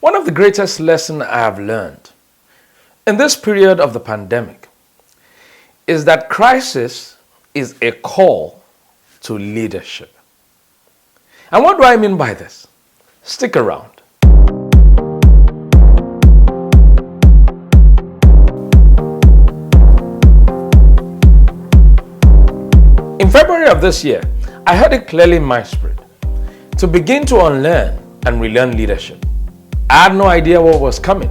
One of the greatest lessons I have learned in this period of the pandemic is that crisis is a call to leadership. And what do I mean by this? Stick around. In February of this year, I heard it clearly in my spirit to begin to unlearn and relearn leadership. I had no idea what was coming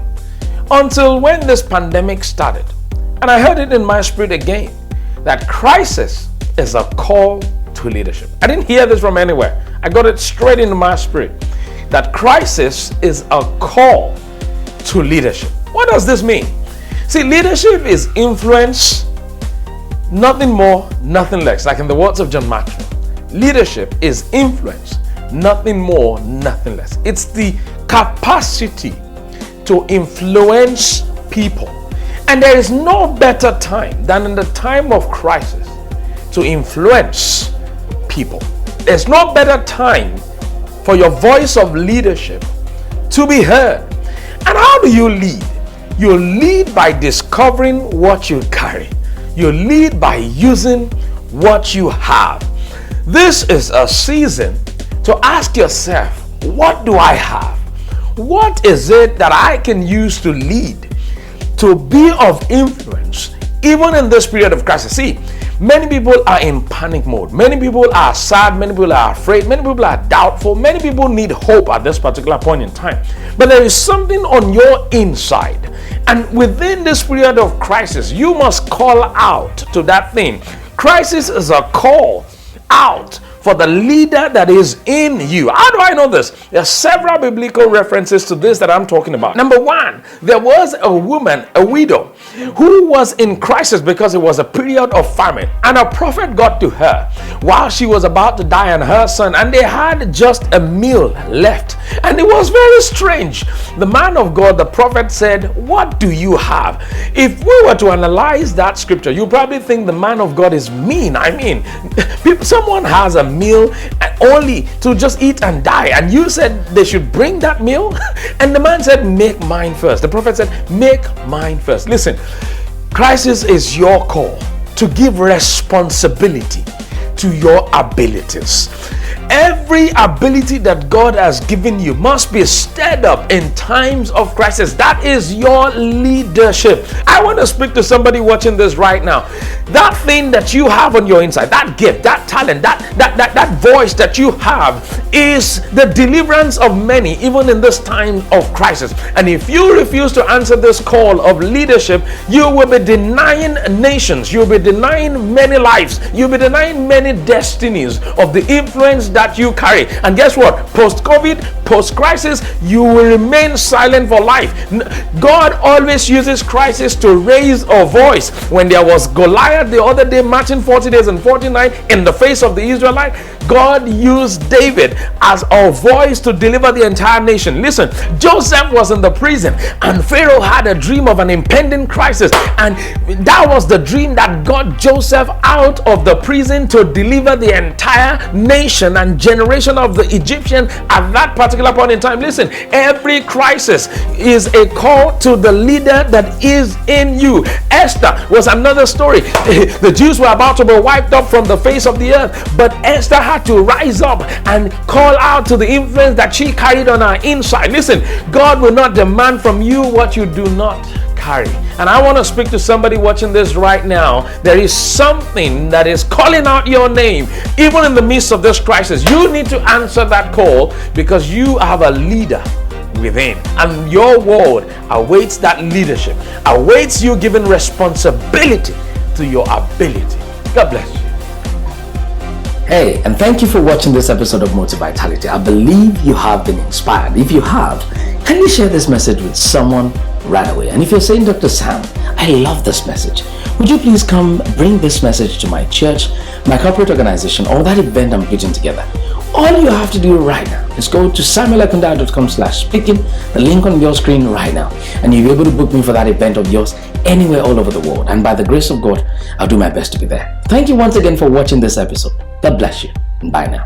until when this pandemic started. And I heard it in my spirit again that crisis is a call to leadership. I didn't hear this from anywhere. I got it straight into my spirit that crisis is a call to leadership. What does this mean? See, leadership is influence, nothing more, nothing less. Like in the words of John Maxwell, leadership is influence, nothing more, nothing less. It's the capacity to influence people. And there is no better time than in the time of crisis to influence people. There's no better time for your voice of leadership to be heard. And how do you lead? You lead by discovering what you carry. You lead by using what you have. This is a season to ask yourself, what do I have? What is it that I can use to lead, to be of influence, even in this period of crisis? See, many people are in panic mode. Many people are sad. Many people are afraid. Many people are doubtful. Many people need hope at this particular point in time. But there is something on your inside. And within this period of crisis, you must call out to that thing. Crisis is a call out for the leader that is in you. How do I know this? There are several biblical references to this that I'm talking about. Number one, there was a woman, a widow, who was in crisis because it was a period of famine. And a prophet got to her while she was about to die and her son, and they had just a meal left. And it was very strange. The man of God, the prophet, said, "What do you have?" If we were to analyze that scripture, you probably think the man of God is mean. I mean, someone has a meal only to just eat and die, and you said they should bring that meal? And the man said, "Make mine first." The prophet said, "Make mine first." Listen, crisis is your call to give responsibility to your abilities. Every ability that God has given you must be stirred up in times of crisis. That is your leadership. I want to speak to somebody watching this right now. That thing that you have on your inside, that gift, that talent, that voice that you have is the deliverance of many, even in this time of crisis. And if you refuse to answer this call of leadership, you will be denying nations, you'll be denying many lives, you'll be denying many destinies of the influence that you carry. And guess what? Post-COVID, post-crisis, you will remain silent for life. God always uses crisis to raise a voice. When there was Goliath the other day marching 40 days and 40 nights in the face of the Israelites, God used David as a voice to deliver the entire nation. Listen, Joseph was in the prison and Pharaoh had a dream of an impending crisis, and that was the dream that got Joseph out of the prison to deliver the entire nation and generation of the Egyptian at that particular point in time. Listen, every crisis is a call to the leader that is in you. Esther was another story. The Jews were about to be wiped up from the face of the earth, but Esther had to rise up and call out to the influence that she carried on her inside. Listen, God will not demand from you what you do not carry. And I want to speak to somebody watching this right now. There is something that is calling out your name, even in the midst of this crisis. You need to answer that call because you have a leader within, and your word awaits that leadership, awaits you giving responsibility to your ability. God bless you. Hey, and thank you for watching this episode of MOTIVITALITY. I believe you have been inspired. If you have, can you share this message with someone right away? And if you're saying, Dr. Sam, I love this message, would you please come bring this message to my church, my corporate organization, or that event I'm putting together? All you have to do right now is go to samuelekundayo.com/speaking, the link on your screen right now, and you'll be able to book me for that event of yours anywhere all over the world. And by the grace of God, I'll do my best to be there. Thank you once again for watching this episode. God bless you, and bye now.